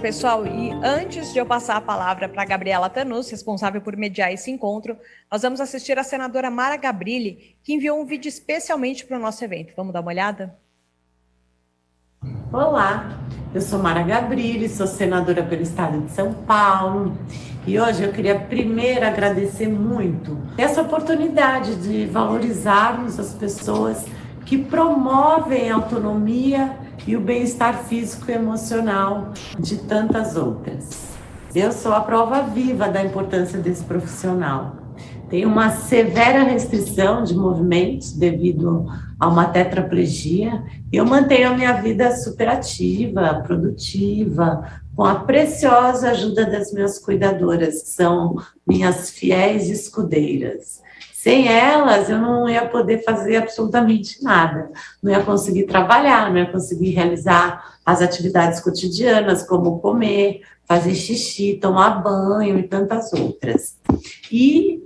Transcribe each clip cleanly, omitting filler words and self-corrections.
pessoal. E antes de eu passar a palavra para a Gabriela Tanus, responsável por mediar esse encontro, nós vamos assistir a senadora Mara Gabrilli, que enviou um vídeo especialmente para o nosso evento. Vamos dar uma olhada? Olá, eu sou Mara Gabrilli, sou senadora pelo estado de São Paulo e hoje eu queria primeiro agradecer muito essa oportunidade de valorizarmos as pessoas que promovem a autonomia e o bem-estar físico e emocional de tantas outras. Eu sou a prova viva da importância desse profissional. Tenho uma severa restrição de movimentos devido a uma tetraplegia e eu mantenho a minha vida superativa, produtiva, com a preciosa ajuda das minhas cuidadoras, que são minhas fiéis escudeiras. Sem elas, eu não ia poder fazer absolutamente nada. Não ia conseguir trabalhar, não ia conseguir realizar as atividades cotidianas, como comer, fazer xixi, tomar banho e tantas outras. E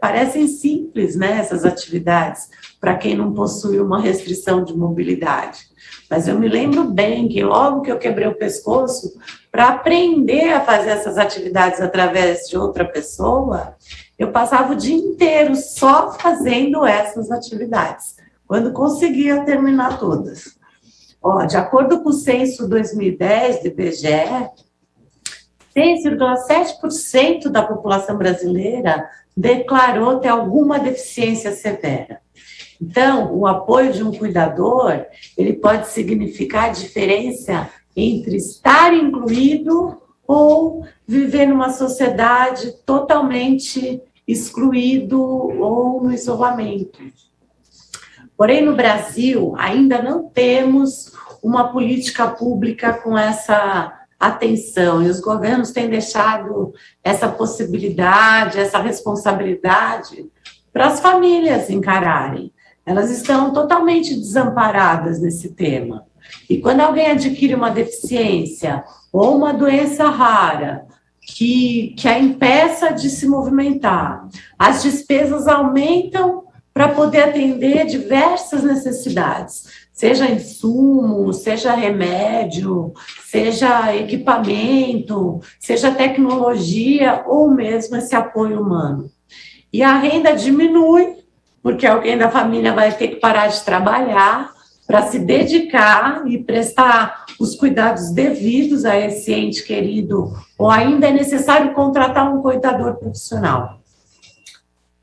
parecem simples, né, essas atividades, para quem não possui uma restrição de mobilidade. Mas eu me lembro bem que logo que eu quebrei o pescoço, para aprender a fazer essas atividades através de outra pessoa, eu passava o dia inteiro só fazendo essas atividades, quando conseguia terminar todas. De acordo com o censo 2010 do IBGE, 6,7% da população brasileira declarou ter alguma deficiência severa. Então, o apoio de um cuidador, ele pode significar a diferença entre estar incluído ou viver numa sociedade totalmente excluído ou no isolamento. Porém, no Brasil, ainda não temos uma política pública com essa atenção, e os governos têm deixado essa possibilidade, essa responsabilidade para as famílias encararem. Elas estão totalmente desamparadas nesse tema. E quando alguém adquire uma deficiência ou uma doença rara que a impeça de se movimentar, as despesas aumentam para poder atender diversas necessidades, seja insumo, seja remédio, seja equipamento, seja tecnologia ou mesmo esse apoio humano. E a renda diminui, porque alguém da família vai ter que parar de trabalhar para se dedicar e prestar os cuidados devidos a esse ente querido, ou ainda é necessário contratar um cuidador profissional.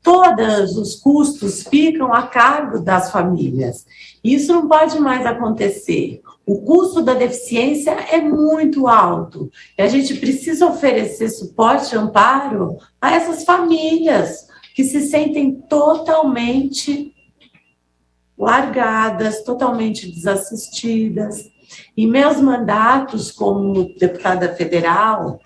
Todos os custos ficam a cargo das famílias. Isso não pode mais acontecer. O custo da deficiência é muito alto. E a gente precisa oferecer suporte e amparo a essas famílias que se sentem totalmente largadas, totalmente desassistidas. Em meus mandatos como deputada federal,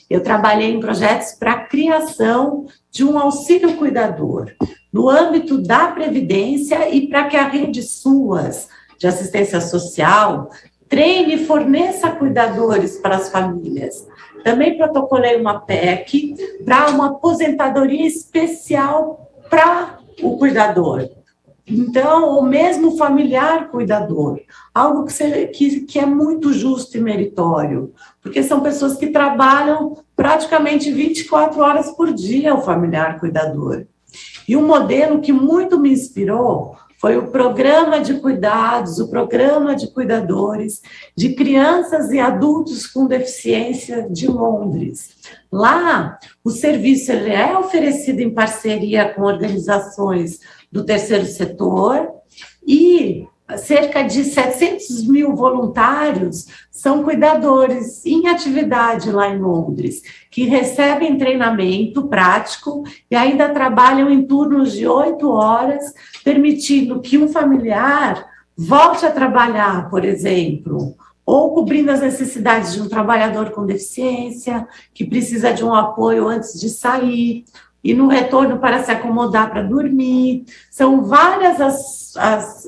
eu trabalhei em projetos para a criação de um auxílio cuidador, no âmbito da Previdência e para que a rede SUAS, de assistência social, treine e forneça cuidadores para as famílias. Também protocolei uma PEC para uma aposentadoria especial para o cuidador. Então, o mesmo familiar cuidador, algo que é muito justo e meritório, porque são pessoas que trabalham praticamente 24 horas por dia, o familiar cuidador. E um modelo que muito me inspirou foi o programa de cuidados, o programa de cuidadores de crianças e adultos com deficiência de Londres. Lá, o serviço ele é oferecido em parceria com organizações do terceiro setor e cerca de 700 mil voluntários são cuidadores em atividade lá em Londres, que recebem treinamento prático e ainda trabalham em turnos de 8 horas, permitindo que um familiar volte a trabalhar, por exemplo, ou cobrindo as necessidades de um trabalhador com deficiência, que precisa de um apoio antes de sair, e no retorno para se acomodar para dormir. São várias as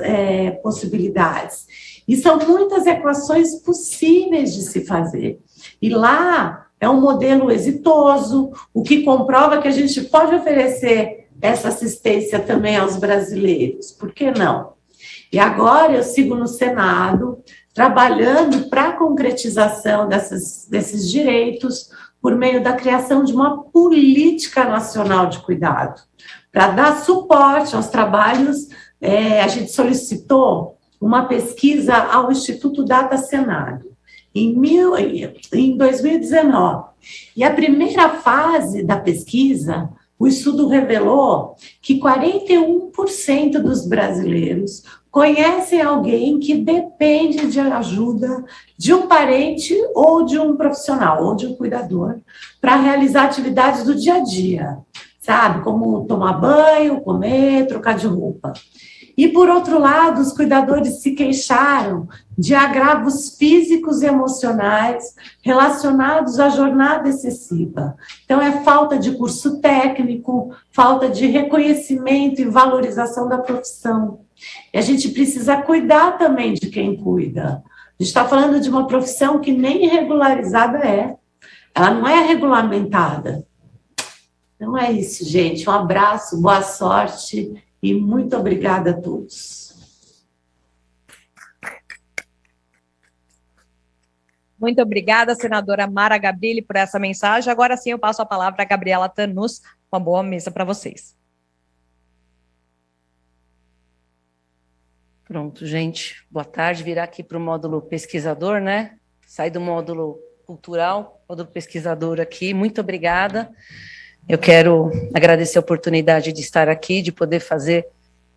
possibilidades. E são muitas equações possíveis de se fazer. E lá é um modelo exitoso, o que comprova que a gente pode oferecer essa assistência também aos brasileiros. Por que não? E agora eu sigo no Senado, trabalhando para a concretização desses direitos por meio da criação de uma política nacional de cuidado. Para dar suporte aos trabalhos, a gente solicitou uma pesquisa ao Instituto Data Senado, em 2019. E a primeira fase da pesquisa, o estudo revelou que 41% dos brasileiros conhecem alguém que depende de ajuda de um parente ou de um profissional, ou de um cuidador, para realizar atividades do dia a dia, sabe? Como tomar banho, comer, trocar de roupa. E, por outro lado, os cuidadores se queixaram de agravos físicos e emocionais relacionados à jornada excessiva. Então, é falta de curso técnico, falta de reconhecimento e valorização da profissão. E a gente precisa cuidar também de quem cuida. A gente está falando de uma profissão que nem regularizada é. Ela não é regulamentada. Então, é isso, gente. Um abraço, boa sorte. E muito obrigada a todos. Muito obrigada, senadora Mara Gabrilli, por essa mensagem. Agora sim eu passo a palavra a Gabriela Tannus. Uma boa mesa para vocês. Pronto, gente. Boa tarde. Virar aqui para o módulo pesquisador, né? Sair do módulo cultural, módulo pesquisador aqui. Muito obrigada. Eu quero agradecer a oportunidade de estar aqui, de poder fazer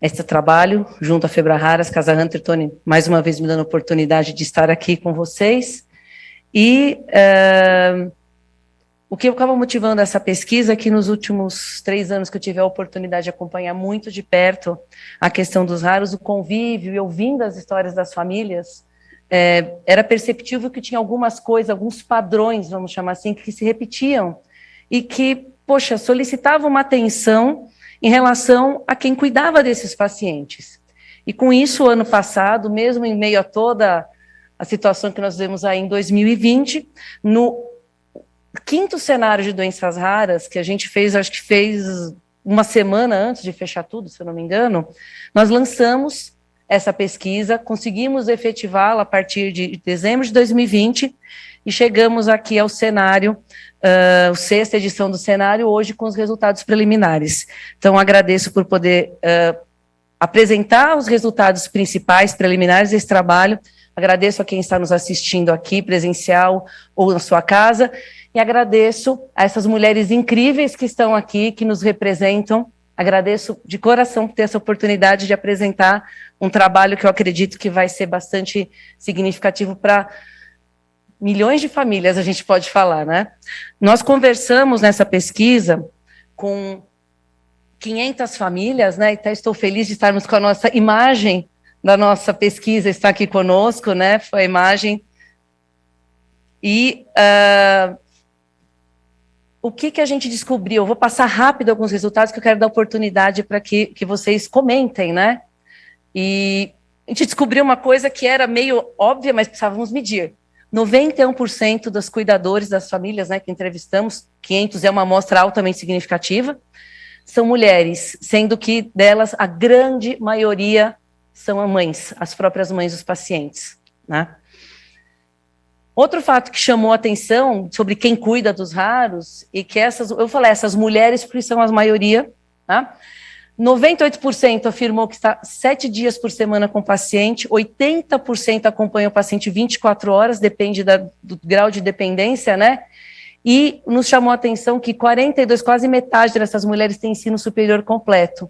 esse trabalho junto à Febraharas, Casa Hunter, Tony, mais uma vez me dando a oportunidade de estar aqui com vocês. E o que acaba motivando essa pesquisa é que nos últimos 3 anos que eu tive a oportunidade de acompanhar muito de perto a questão dos raros, o convívio e ouvindo as histórias das famílias, era perceptível que tinha algumas coisas, alguns padrões, vamos chamar assim, que se repetiam e que, poxa, solicitavam uma atenção em relação a quem cuidava desses pacientes. E com isso, ano passado, mesmo em meio a toda a situação que nós vemos aí em 2020, no 5º cenário de doenças raras, que a gente fez, acho que fez uma semana antes de fechar tudo, se eu não me engano, nós lançamos essa pesquisa, conseguimos efetivá-la a partir de dezembro de 2020 e chegamos aqui ao cenário, a 6ª edição do cenário, hoje com os resultados preliminares. Então, agradeço por poder apresentar os resultados principais, preliminares desse trabalho, agradeço a quem está nos assistindo aqui, presencial ou na sua casa, e agradeço a essas mulheres incríveis que estão aqui, que nos representam. Agradeço de coração por ter essa oportunidade de apresentar um trabalho que eu acredito que vai ser bastante significativo para milhões de famílias, a gente pode falar, né? Nós conversamos nessa pesquisa com 500 famílias, né? Então, estou feliz de estarmos com a nossa imagem da nossa pesquisa, está aqui conosco, né? Foi a imagem. E o que a gente descobriu? Eu vou passar rápido alguns resultados que eu quero dar oportunidade para que vocês comentem, né? E a gente descobriu uma coisa que era meio óbvia, mas precisávamos medir. 91% dos cuidadores das famílias, né, que entrevistamos, 500 é uma amostra altamente significativa, são mulheres, sendo que delas a grande maioria são mães, as próprias mães dos pacientes, né? Outro fato que chamou a atenção sobre quem cuida dos raros, e que essas mulheres, porque são a maioria, tá? 98% afirmou que está 7 dias por semana com o paciente, 80% acompanha o paciente 24 horas, depende do grau de dependência, né? E nos chamou a atenção que 42%, quase metade dessas mulheres têm ensino superior completo.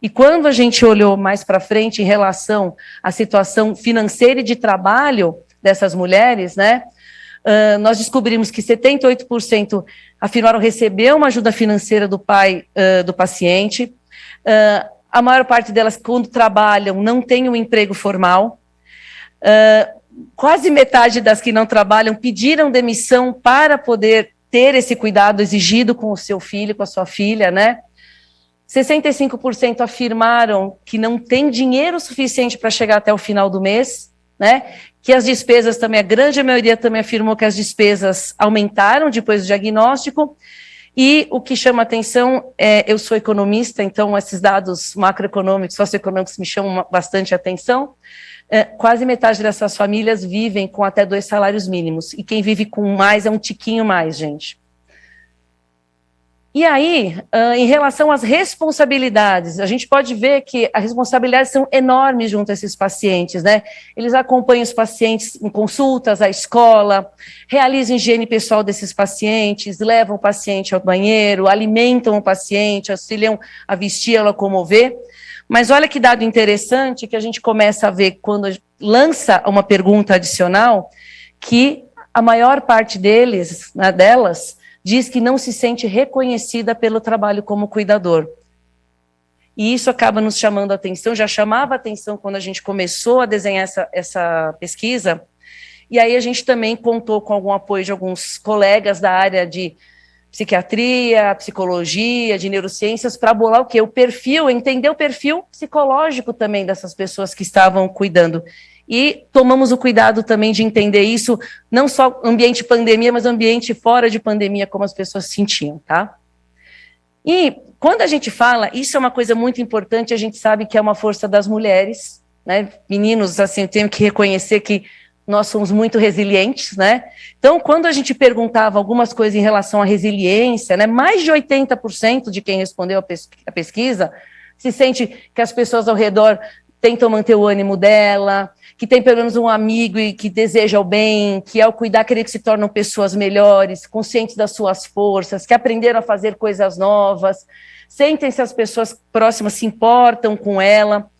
E quando a gente olhou mais para frente em relação à situação financeira e de trabalho dessas mulheres, né? Nós descobrimos que 78% afirmaram receber uma ajuda financeira do pai do paciente. A maior parte delas, quando trabalham, não tem um emprego formal. Quase metade das que não trabalham pediram demissão para poder ter esse cuidado exigido com o seu filho, com a sua filha, né? 65% afirmaram que não tem dinheiro suficiente para chegar até o final do mês, né? Que as despesas também, a grande maioria também afirmou que as despesas aumentaram depois do diagnóstico. E o que chama atenção, eu sou economista, então esses dados macroeconômicos, socioeconômicos me chamam bastante atenção. Quase metade dessas famílias vivem com até 2 salários mínimos, e quem vive com mais é um tiquinho mais, gente. E aí, em relação às responsabilidades, a gente pode ver que as responsabilidades são enormes junto a esses pacientes, né? Eles acompanham os pacientes em consultas, à escola, realizam higiene pessoal desses pacientes, levam o paciente ao banheiro, alimentam o paciente, auxiliam a vestir, a locomover. Mas olha que dado interessante que a gente começa a ver quando lança uma pergunta adicional, que a maior parte deles, né, delas, diz que não se sente reconhecida pelo trabalho como cuidador. E isso acaba nos chamando a atenção, já chamava a atenção quando a gente começou a desenhar essa pesquisa, e aí a gente também contou com algum apoio de alguns colegas da área de psiquiatria, psicologia, de neurociências, para bolar o quê? O perfil, entender o perfil psicológico também dessas pessoas que estavam cuidando. E tomamos o cuidado também de entender isso, não só ambiente pandemia, mas ambiente fora de pandemia, como as pessoas se sentiam, tá? E quando a gente fala, isso é uma coisa muito importante, a gente sabe que é uma força das mulheres, né? Meninos, assim, eu tenho que reconhecer que nós somos muito resilientes, né? Então, quando a gente perguntava algumas coisas em relação à resiliência, né, mais de 80% de quem respondeu a pesquisa se sente que as pessoas ao redor tentam manter o ânimo dela, que tem pelo menos um amigo e que deseja o bem, que ao cuidar querer que se tornam pessoas melhores, conscientes das suas forças, que aprenderam a fazer coisas novas, sentem-se as pessoas próximas se importam com ela.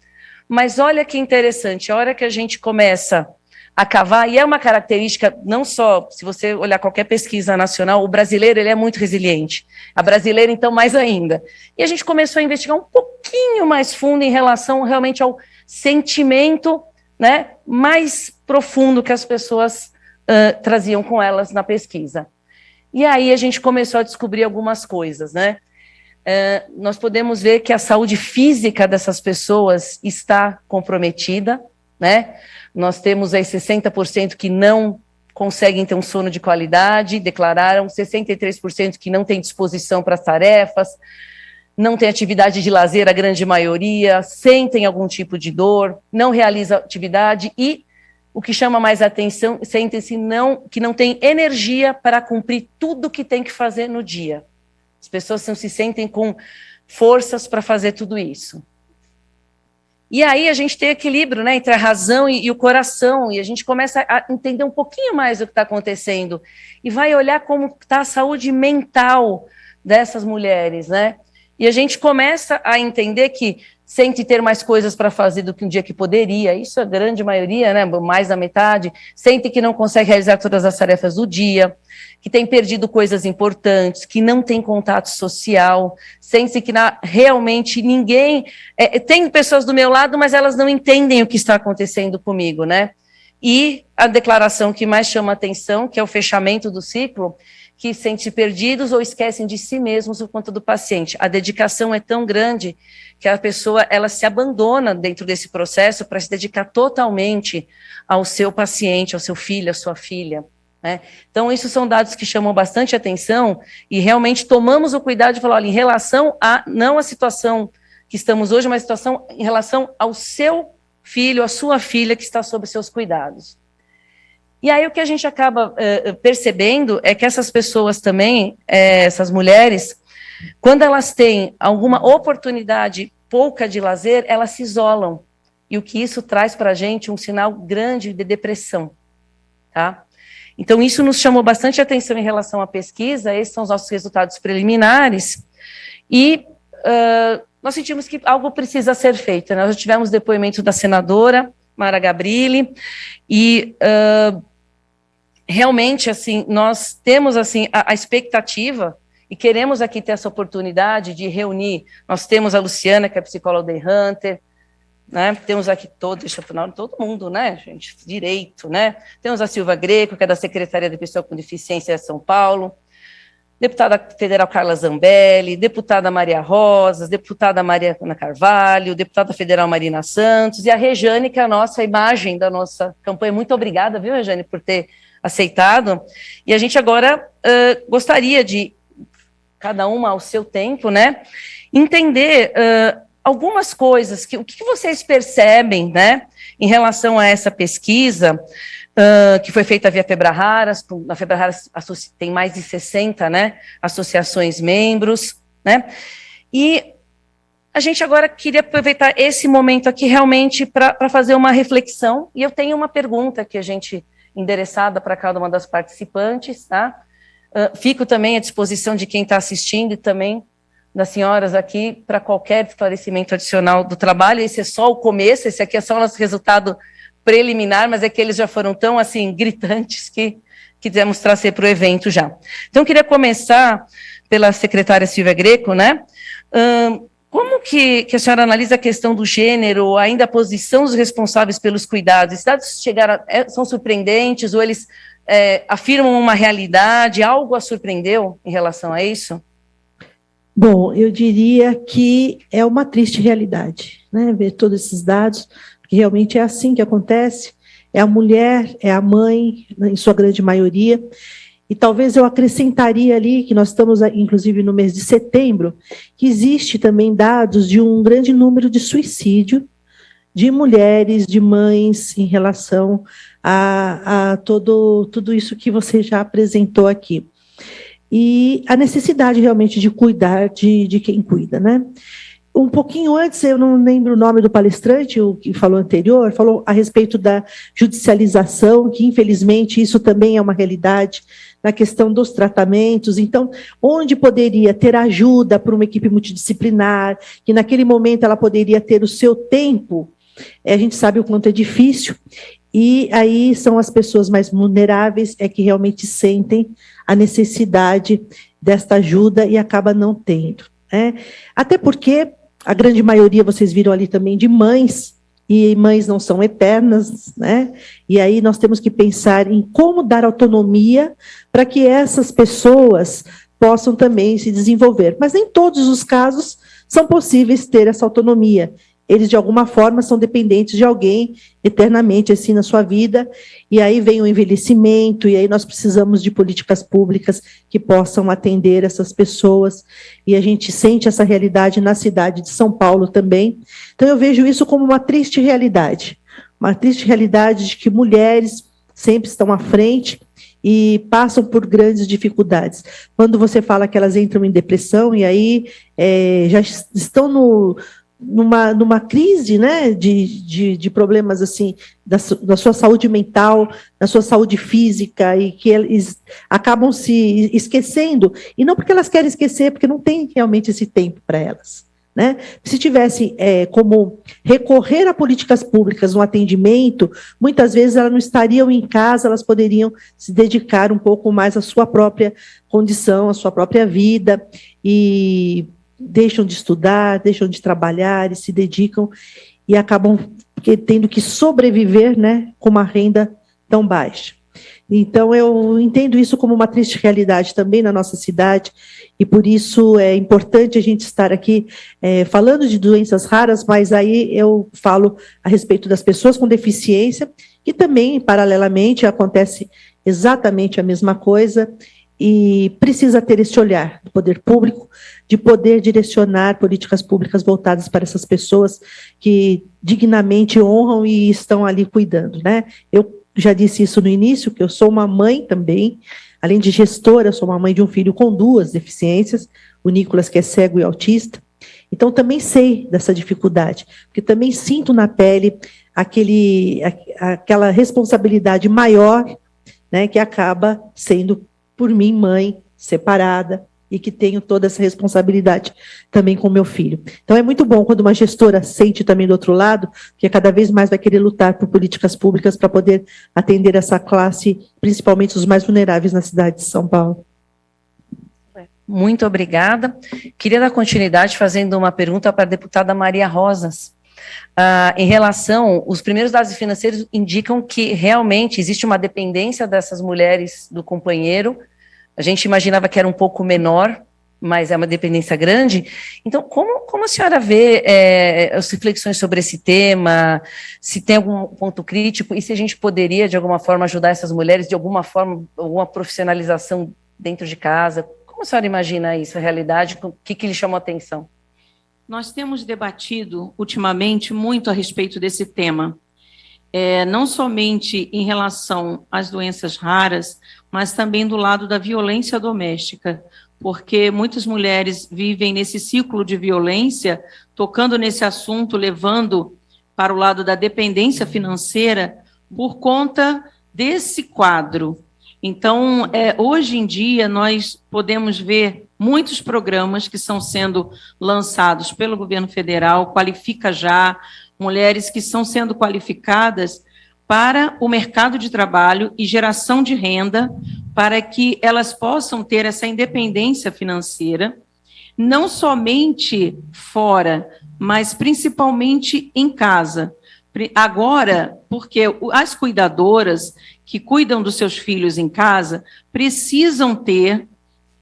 Mas olha que interessante, a hora que a gente começa a cavar, e é uma característica, não só, se você olhar qualquer pesquisa nacional, o brasileiro ele é muito resiliente, a brasileira então mais ainda. E a gente começou a investigar um pouquinho mais fundo em relação realmente ao sentimento, né, mais profundo que as pessoas traziam com elas na pesquisa. E aí a gente começou a descobrir algumas coisas, né? Nós podemos ver que a saúde física dessas pessoas está comprometida, né? Nós temos aí 60% que não conseguem ter um sono de qualidade, declararam 63% que não têm disposição para as tarefas, não tem atividade de lazer, a grande maioria, sentem algum tipo de dor, não realiza atividade e, o que chama mais atenção, sentem-se que não tem energia para cumprir tudo que tem que fazer no dia. As pessoas não se sentem com forças para fazer tudo isso. E aí a gente tem equilíbrio, né, entre a razão e o coração, e a gente começa a entender um pouquinho mais o que está acontecendo, e vai olhar como está a saúde mental dessas mulheres, né? E a gente começa a entender que sente ter mais coisas para fazer do que um dia que poderia, isso é a grande maioria, né, mais da metade, sente que não consegue realizar todas as tarefas do dia, que tem perdido coisas importantes, que não tem contato social, sente que realmente ninguém... tem pessoas do meu lado, mas elas não entendem o que está acontecendo comigo, né? E a declaração que mais chama atenção, que é o fechamento do ciclo, que sentem-se perdidos ou esquecem de si mesmos por conta do paciente. A dedicação é tão grande que a pessoa ela se abandona dentro desse processo para se dedicar totalmente ao seu paciente, ao seu filho, à sua filha, né? Então, isso são dados que chamam bastante atenção e realmente tomamos o cuidado de falar, olha, em relação a, não a situação que estamos hoje, mas a situação em relação ao seu filho, à sua filha que está sob seus cuidados. E aí o que a gente acaba percebendo é que essas pessoas também, essas mulheres, quando elas têm alguma oportunidade pouca de lazer, elas se isolam. E o que isso traz para a gente um sinal grande de depressão, tá? Então isso nos chamou bastante atenção em relação à pesquisa, esses são os nossos resultados preliminares, e nós sentimos que algo precisa ser feito, né? Nós tivemos depoimento da senadora Mara Gabrilli, e realmente, assim, nós temos, assim, a expectativa, e queremos aqui ter essa oportunidade de reunir, nós temos a Luciana, que é psicóloga de Hunter, né, temos aqui todo mundo, né, gente, direito, né, temos a Silva Greco, que é da Secretaria de Pessoa com Deficiência de São Paulo, deputada federal Carla Zambelli, deputada Maria Rosas, deputada Maria Ana Carvalho, deputada federal Marina Santos, e a Rejane, que é a nossa imagem da nossa campanha. Muito obrigada, viu, Rejane, por ter aceitado. E a gente agora gostaria de cada uma ao seu tempo, né? Entender algumas coisas, o que vocês percebem, né, em relação a essa pesquisa, que foi feita via Febraharas. Na Febraharas tem mais de 60, né, associações membros, né, e a gente agora queria aproveitar esse momento aqui realmente para fazer uma reflexão, e eu tenho uma pergunta que a gente endereçada para cada uma das participantes, tá? Fico também à disposição de quem está assistindo e também das senhoras aqui para qualquer esclarecimento adicional do trabalho. Esse é só o começo, esse aqui é só o nosso resultado preliminar, mas é que eles já foram tão, assim, gritantes que quisemos trazer para o evento já. Então, eu queria começar pela secretária Silvia Greco, né? Como que a senhora analisa a questão do gênero, ainda a posição dos responsáveis pelos cuidados? Esses dados são surpreendentes ou eles afirmam uma realidade? Algo a surpreendeu em relação a isso? Bom, eu diria que é uma triste realidade, né? Ver todos esses dados, porque realmente é assim que acontece. É a mulher, é a mãe, em sua grande maioria. E talvez eu acrescentaria ali, que nós estamos, inclusive, no mês de setembro, que existe também dados de um grande número de suicídio de mulheres, de mães, em relação a tudo isso que você já apresentou aqui. E a necessidade realmente de cuidar de quem cuida, né? Um pouquinho antes, eu não lembro o nome do palestrante, o que falou anterior, falou a respeito da judicialização, que infelizmente isso também é uma realidade na questão dos tratamentos. Então, onde poderia ter ajuda para uma equipe multidisciplinar, que naquele momento ela poderia ter o seu tempo, a gente sabe o quanto é difícil, e aí são as pessoas mais vulneráveis que realmente sentem a necessidade desta ajuda e acaba não tendo, né? Até porque a grande maioria, vocês viram ali também, de mães, e mães não são eternas, né? E aí nós temos que pensar em como dar autonomia para que essas pessoas possam também se desenvolver. Mas nem todos os casos são possíveis ter essa autonomia. Eles, de alguma forma, são dependentes de alguém eternamente, assim, na sua vida, e aí vem o envelhecimento, e aí nós precisamos de políticas públicas que possam atender essas pessoas, e a gente sente essa realidade na cidade de São Paulo também. Então, eu vejo isso como uma triste realidade de que mulheres sempre estão à frente e passam por grandes dificuldades. Quando você fala que elas entram em depressão, e aí já estão numa crise, né, de problemas assim da sua saúde mental, da sua saúde física, e que eles acabam se esquecendo, e não porque elas querem esquecer, porque não tem realmente esse tempo para elas, né? Se tivesse como recorrer a políticas públicas no atendimento, muitas vezes elas não estariam em casa, elas poderiam se dedicar um pouco mais à sua própria condição, à sua própria vida, e deixam de estudar, deixam de trabalhar e se dedicam e acabam tendo que sobreviver, né, com uma renda tão baixa. Então, eu entendo isso como uma triste realidade também na nossa cidade, e por isso é importante a gente estar aqui falando de doenças raras, mas aí eu falo a respeito das pessoas com deficiência, que também, paralelamente, acontece exatamente a mesma coisa, e precisa ter esse olhar do poder público, de poder direcionar políticas públicas voltadas para essas pessoas que dignamente honram e estão ali cuidando, né? Eu já disse isso no início, que eu sou uma mãe também, além de gestora, sou uma mãe de um filho com 2 deficiências, o Nicolas, que é cego e autista, então também sei dessa dificuldade, porque também sinto na pele aquela responsabilidade maior, né, que acaba sendo por mim, mãe, separada, e que tenho toda essa responsabilidade também com meu filho. Então, é muito bom quando uma gestora sente também do outro lado, que cada vez mais vai querer lutar por políticas públicas para poder atender essa classe, principalmente os mais vulneráveis na cidade de São Paulo. Muito obrigada. Queria dar continuidade fazendo uma pergunta para a deputada Maria Rosas. Em relação, os primeiros dados financeiros indicam que realmente existe uma dependência dessas mulheres do companheiro. A gente imaginava que era um pouco menor, mas é uma dependência grande. Então, como a senhora vê as reflexões sobre esse tema, se tem algum ponto crítico, e se a gente poderia, de alguma forma, ajudar essas mulheres, de alguma forma, alguma profissionalização dentro de casa? Como a senhora imagina isso, a realidade? O que lhe chamou a atenção? Nós temos debatido ultimamente muito a respeito desse tema, não somente em relação às doenças raras, mas também do lado da violência doméstica, porque muitas mulheres vivem nesse ciclo de violência, tocando nesse assunto, levando para o lado da dependência financeira por conta desse quadro. Então, hoje em dia, nós podemos ver muitos programas que estão sendo lançados pelo governo federal, Qualifica Já, mulheres que estão sendo qualificadas para o mercado de trabalho e geração de renda, para que elas possam ter essa independência financeira, não somente fora, mas principalmente em casa. Agora, porque as cuidadoras que cuidam dos seus filhos em casa precisam ter,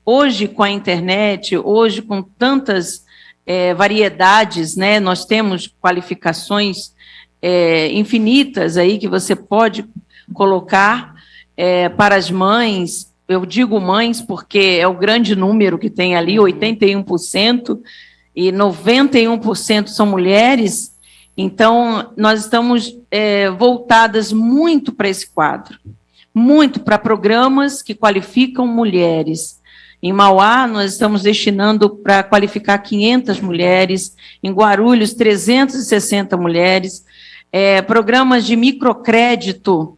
hoje com a internet, hoje com tantas variedades, né, nós temos qualificações infinitas aí que você pode colocar para as mães. Eu digo mães porque é o grande número que tem ali, 81%, e 91% são mulheres. Então, nós estamos voltadas muito para esse quadro, muito para programas que qualificam mulheres. Em Mauá, nós estamos destinando para qualificar 500 mulheres, em Guarulhos, 360 mulheres, programas de microcrédito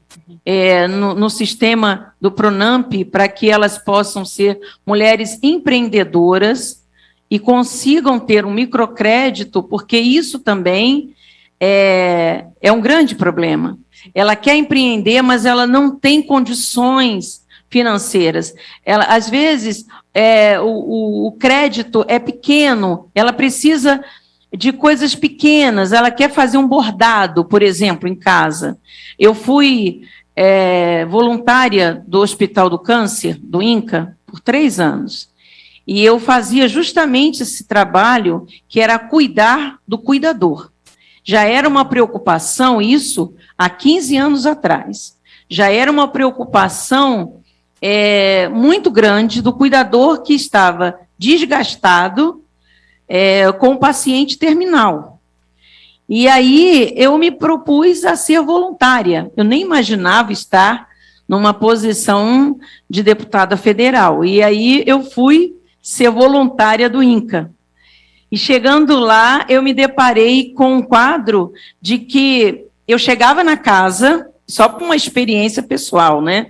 no sistema do Pronamp, para que elas possam ser mulheres empreendedoras e consigam ter um microcrédito, porque isso também é um grande problema. Ela quer empreender, mas ela não tem condições financeiras. Às vezes, o crédito é pequeno, ela precisa de coisas pequenas, ela quer fazer um bordado, por exemplo, em casa. Eu fui voluntária do Hospital do Câncer, do INCA, por 3 anos, e eu fazia justamente esse trabalho, que era cuidar do cuidador. Já era uma preocupação, isso, há 15 anos atrás. Já era uma preocupação muito grande do cuidador que estava desgastado com o paciente terminal. E aí eu me propus a ser voluntária. Eu nem imaginava estar numa posição de deputada federal. E aí eu fui ser voluntária do INCA. E chegando lá, eu me deparei com um quadro de que eu chegava na casa, só por uma experiência pessoal, né?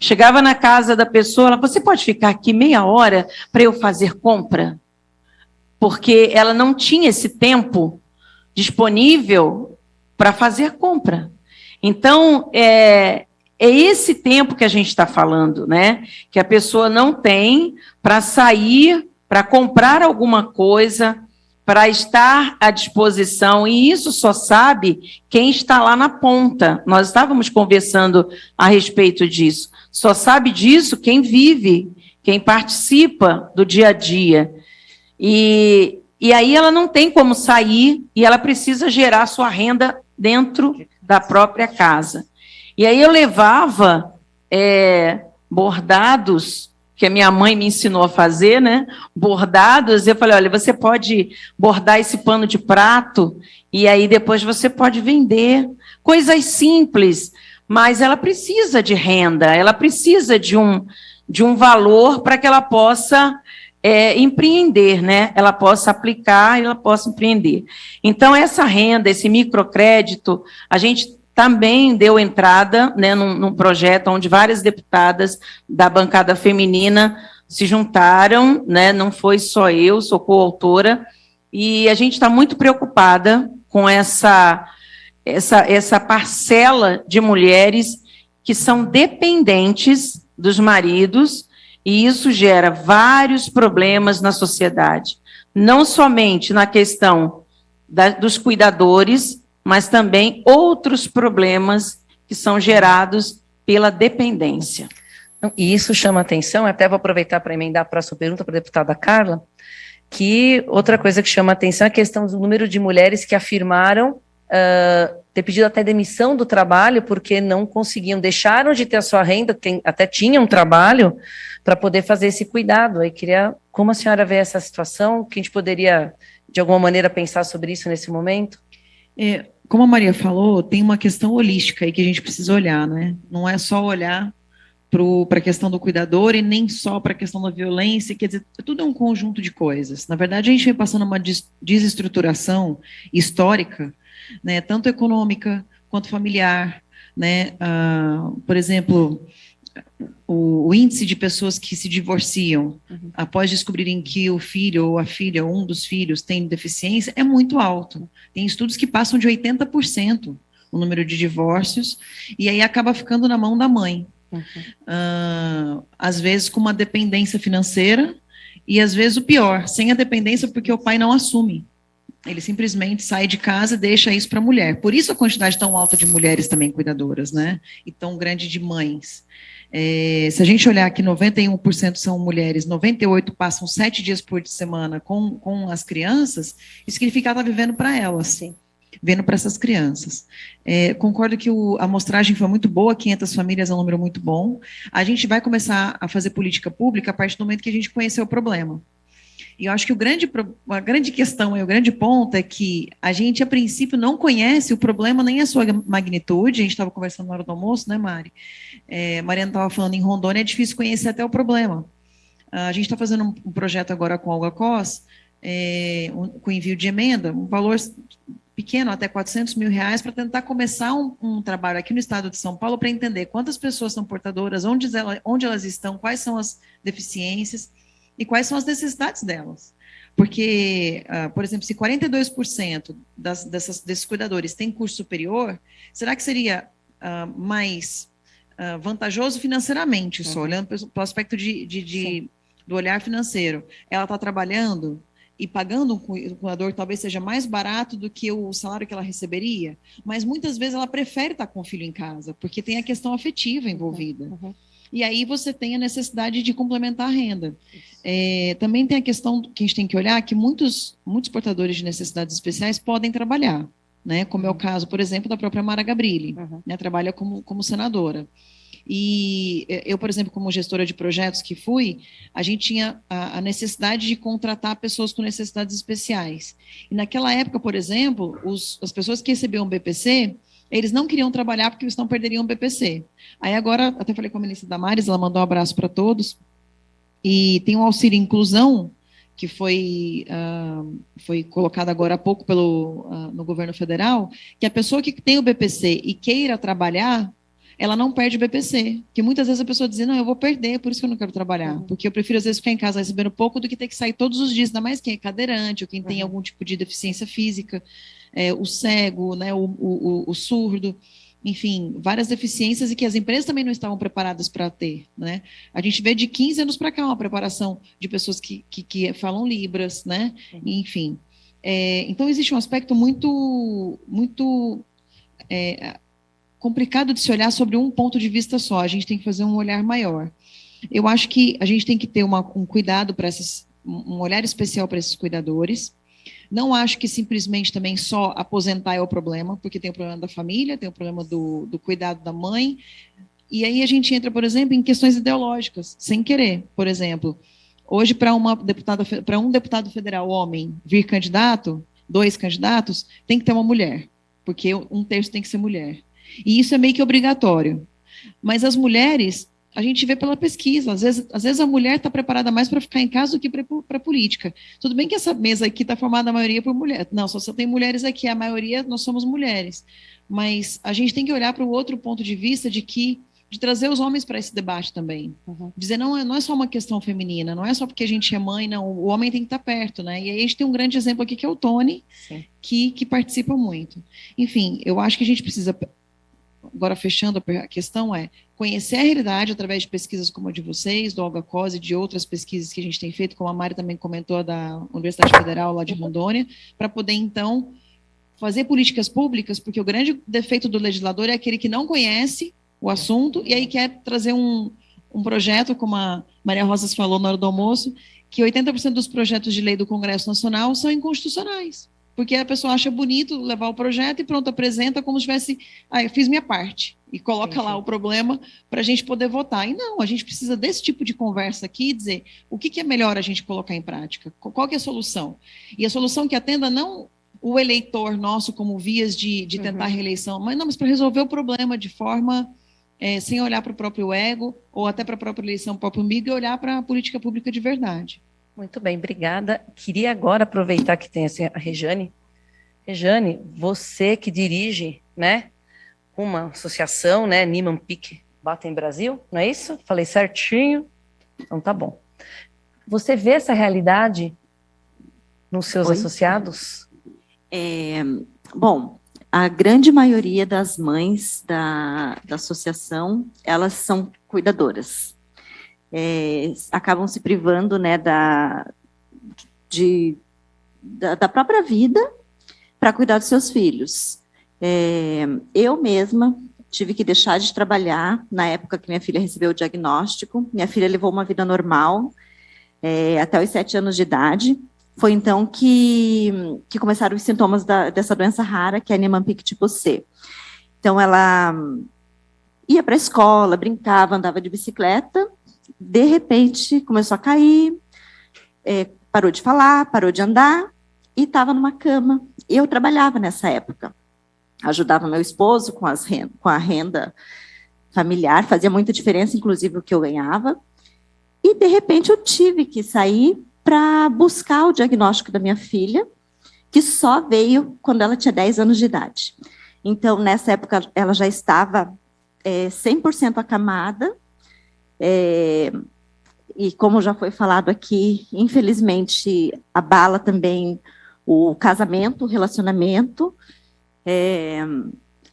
Chegava na casa da pessoa, ela, você pode ficar aqui meia hora para eu fazer compra? Porque ela não tinha esse tempo disponível para fazer compra. Então, é esse tempo que a gente está falando, né? Que a pessoa não tem para sair, para comprar alguma coisa, para estar à disposição, e isso só sabe quem está lá na ponta. Nós estávamos conversando a respeito disso. Só sabe disso quem vive, quem participa do dia a dia. E aí ela não tem como sair e ela precisa gerar sua renda dentro da própria casa. E aí eu levava bordados, que a minha mãe me ensinou a fazer, né? Bordados, eu falei, olha, você pode bordar esse pano de prato e aí depois você pode vender. Coisas simples, mas ela precisa de renda, ela precisa de um valor para que ela possa empreender, né? Ela possa aplicar e ela possa empreender. Então, essa renda, esse microcrédito, a gente também deu entrada, né, num projeto onde várias deputadas da bancada feminina se juntaram, né, não foi só eu, sou coautora, e a gente está muito preocupada com essa parcela de mulheres que são dependentes dos maridos, e isso gera vários problemas na sociedade, não somente na questão dos cuidadores, mas também outros problemas que são gerados pela dependência. E isso chama atenção, até vou aproveitar para emendar a próxima pergunta para a deputada Carla, que outra coisa que chama atenção é a questão do número de mulheres que afirmaram ter pedido até demissão do trabalho porque não conseguiam, deixaram de ter a sua renda, até tinham um trabalho para poder fazer esse cuidado. Aí queria, como a senhora vê essa situação, que a gente poderia, de alguma maneira, pensar sobre isso nesse momento? Como a Maria falou, tem uma questão holística aí que a gente precisa olhar, né? Não é só olhar para a questão do cuidador e nem só para a questão da violência, quer dizer, tudo é um conjunto de coisas. Na verdade, a gente vem passando uma desestruturação histórica, né, tanto econômica quanto familiar, né? Por exemplo, o índice de pessoas que se divorciam após descobrirem que o filho ou a filha, um dos filhos, tem deficiência, é muito alto. Tem estudos que passam de 80% o número de divórcios, e aí acaba ficando na mão da mãe. Às vezes com uma dependência financeira, e às vezes o pior, sem a dependência porque o pai não assume. Ele simplesmente sai de casa e deixa isso para a mulher. Por isso a quantidade tão alta de mulheres também cuidadoras, né? E tão grande de mães. Se a gente olhar que 91% são mulheres, 98% passam 7 dias por semana com as crianças, isso significa que ela está vivendo para elas. Sim. Vendo para essas crianças. Concordo que a amostragem foi muito boa, 500 famílias é um número muito bom. A gente vai começar a fazer política pública a partir do momento que a gente conheceu o problema. E eu acho que a grande questão, o grande ponto é que a gente, a princípio, não conhece o problema nem a sua magnitude. A gente estava conversando na hora do almoço, né, Mari? Mariana estava falando, em Rondônia é difícil conhecer até o problema. A gente está fazendo um projeto agora com a Olga Cos, com envio de emenda, um valor pequeno, até R$400 mil, para tentar começar um trabalho aqui no estado de São Paulo para entender quantas pessoas são portadoras, onde elas estão, quais são as deficiências e quais são as necessidades delas. Porque, por exemplo, se 42% desses cuidadores têm curso superior, será que seria mais vantajoso financeiramente, só olhando para o aspecto do olhar financeiro? Ela está trabalhando e pagando um cuidador talvez seja mais barato do que o salário que ela receberia, mas muitas vezes ela prefere estar com o filho em casa, porque tem a questão afetiva envolvida. E aí você tem a necessidade de complementar a renda. Também tem a questão que a gente tem que olhar, que muitos portadores de necessidades especiais podem trabalhar, né? Como é o caso, por exemplo, da própria Mara Gabrilli, né? Trabalha como senadora. E eu, por exemplo, como gestora de projetos que fui, a gente tinha a necessidade de contratar pessoas com necessidades especiais. E naquela época, por exemplo, as pessoas que recebiam o BPC, eles não queriam trabalhar porque senão perderiam o BPC. Aí agora, até falei com a ministra Damares, ela mandou um abraço para todos, e tem um auxílio inclusão, que foi colocado agora há pouco no governo federal, que a pessoa que tem o BPC e queira trabalhar, ela não perde o BPC, que muitas vezes a pessoa diz, não, eu vou perder, por isso que eu não quero trabalhar, porque eu prefiro às vezes ficar em casa recebendo pouco do que ter que sair todos os dias, ainda mais quem é cadeirante, ou quem tem algum tipo de deficiência física, o cego, né, o surdo, enfim, várias deficiências e que as empresas também não estavam preparadas para ter, né? A gente vê de 15 anos para cá uma preparação de pessoas que falam Libras, né? Enfim, então existe um aspecto muito complicado de se olhar sobre um ponto de vista só, a gente tem que fazer um olhar maior. Eu acho que a gente tem que ter um cuidado para um olhar especial para esses cuidadores. Não acho que simplesmente também só aposentar é o problema, porque tem o problema da família, tem o problema do cuidado da mãe, e aí a gente entra, por exemplo, em questões ideológicas, sem querer. Por exemplo, hoje para um deputado federal homem vir candidato, 2 candidatos, tem que ter uma mulher, porque 1/3 tem que ser mulher. E isso é meio que obrigatório. Mas as mulheres, a gente vê pela pesquisa, às vezes a mulher está preparada mais para ficar em casa do que para a política. Tudo bem que essa mesa aqui está formada a maioria por mulheres. Não, só tem mulheres aqui, a maioria nós somos mulheres. Mas a gente tem que olhar para o outro ponto de vista de trazer os homens para esse debate também. Dizer, não é só uma questão feminina, não é só porque a gente é mãe, não, o homem tem que estar perto, né? E aí a gente tem um grande exemplo aqui que é o Tony, que participa muito. Enfim, eu acho que a gente precisa... Agora, fechando a questão, conhecer a realidade através de pesquisas como a de vocês, do Olga Cos e de outras pesquisas que a gente tem feito, como a Mari também comentou, da Universidade Federal lá de Rondônia, para poder, então, fazer políticas públicas, porque o grande defeito do legislador é aquele que não conhece o assunto e aí quer trazer um projeto, como a Maria Rosas falou na hora do almoço, que 80% dos projetos de lei do Congresso Nacional são inconstitucionais. porque a pessoa acha bonito levar o projeto e pronto, apresenta como se tivesse, eu fiz minha parte, e coloca lá o problema para a gente poder votar. E não, a gente precisa desse tipo de conversa aqui, dizer o que é melhor a gente colocar em prática, qual que é a solução. E a solução que atenda não o eleitor nosso como vias de tentar reeleição, mas para resolver o problema de forma sem olhar para o próprio ego, ou até para a própria eleição, o próprio umbigo, e olhar para a política pública de verdade. Muito bem, obrigada. Queria agora aproveitar que tem assim, a Rejane. Rejane, você que dirige, né, uma associação, né, Niemann-Pick Batem Brasil, não é isso? Falei certinho? Então tá bom. Você vê essa realidade nos seus associados? Bom, a grande maioria das mães da associação, elas são cuidadoras. Acabam se privando, né, da própria vida para cuidar dos seus filhos. Eu mesma tive que deixar de trabalhar na época que minha filha recebeu o diagnóstico. Minha filha levou uma vida normal até os 7 anos de idade. Foi então que começaram os sintomas dessa doença rara, que é a Niemann-Pick tipo C. Então, ela ia para a escola, brincava, andava de bicicleta. De repente, começou a cair, parou de falar, parou de andar e estava numa cama. Eu trabalhava nessa época, ajudava meu esposo com a renda familiar, fazia muita diferença, inclusive, o que eu ganhava. E, de repente, eu tive que sair para buscar o diagnóstico da minha filha, que só veio quando ela tinha 10 anos de idade. Então, nessa época, ela já estava 100% acamada, e como já foi falado aqui, infelizmente, abala também o casamento, o relacionamento,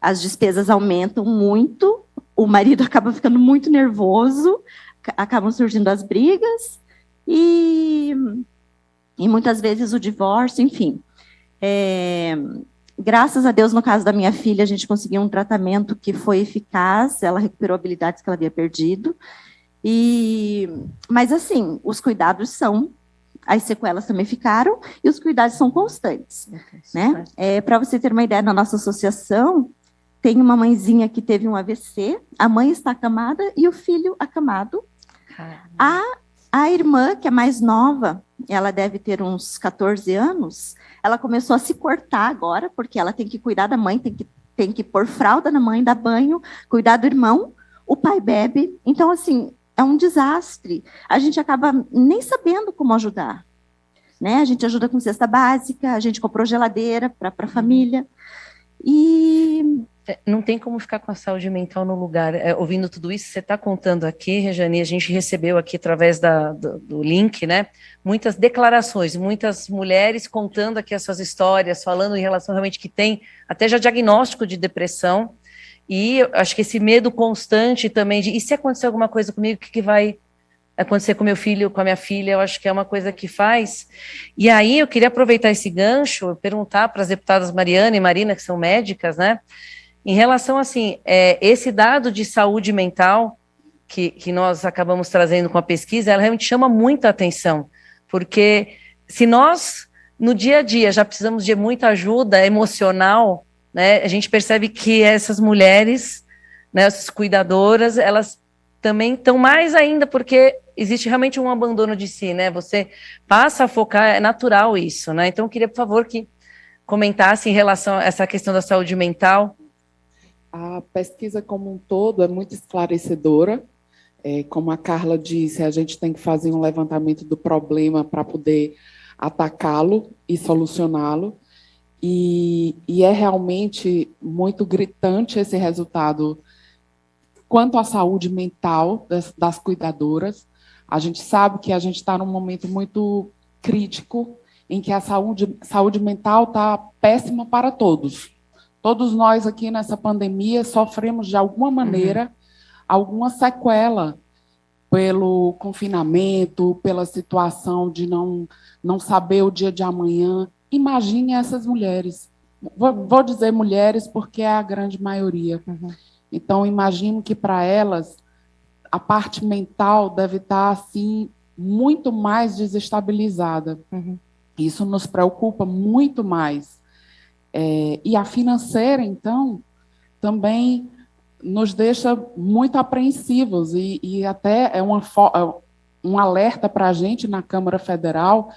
as despesas aumentam muito, o marido acaba ficando muito nervoso, acabam surgindo as brigas, e muitas vezes o divórcio, enfim. Graças a Deus, no caso da minha filha, a gente conseguiu um tratamento que foi eficaz, ela recuperou habilidades que ela havia perdido, mas assim, os cuidados as sequelas também ficaram, e os cuidados são constantes, né? Para você ter uma ideia, na nossa associação, tem uma mãezinha que teve um AVC, a mãe está acamada e o filho acamado. A irmã, que é mais nova, ela deve ter uns 14 anos, ela começou a se cortar agora, porque ela tem que cuidar da mãe, tem que pôr fralda na mãe, dar banho, cuidar do irmão, o pai bebe. Então, assim, é um desastre. A gente acaba nem sabendo como ajudar, né? A gente ajuda com cesta básica, a gente comprou geladeira para a família. Não tem como ficar com a saúde mental no lugar. Ouvindo tudo isso, você está contando aqui, Rejane, a gente recebeu aqui através do link, né, muitas declarações, muitas mulheres contando aqui as suas histórias, falando em relação realmente que tem até já diagnóstico de depressão, e eu acho que esse medo constante também e se acontecer alguma coisa comigo, o que vai acontecer com meu filho, com a minha filha, eu acho que é uma coisa que faz. E aí eu queria aproveitar esse gancho, perguntar para as deputadas Mariana e Marina, que são médicas, né, em relação, assim, esse dado de saúde mental que nós acabamos trazendo com a pesquisa, ela realmente chama muita atenção, porque se nós, no dia a dia, já precisamos de muita ajuda emocional, né, a gente percebe que essas mulheres, né, essas cuidadoras, elas também estão mais ainda, porque existe realmente um abandono de si, né, você passa a focar, é natural isso, né, então eu queria, por favor, que comentasse em relação a essa questão da saúde mental. A pesquisa como um todo é muito esclarecedora. Como a Carla disse, a gente tem que fazer um levantamento do problema para poder atacá-lo e solucioná-lo. E é realmente muito gritante esse resultado quanto à saúde mental das cuidadoras. A gente sabe que a gente está num momento muito crítico em que a saúde mental está péssima para todos. Todos nós aqui nessa pandemia sofremos, de alguma maneira, alguma sequela pelo confinamento, pela situação de não saber o dia de amanhã. Imagine essas mulheres. Vou dizer mulheres porque é a grande maioria. Então, imagino que para elas a parte mental deve estar assim, muito mais desestabilizada. Isso nos preocupa muito mais. E a financeira, então, também nos deixa muito apreensivos, e até é um alerta para a gente na Câmara Federal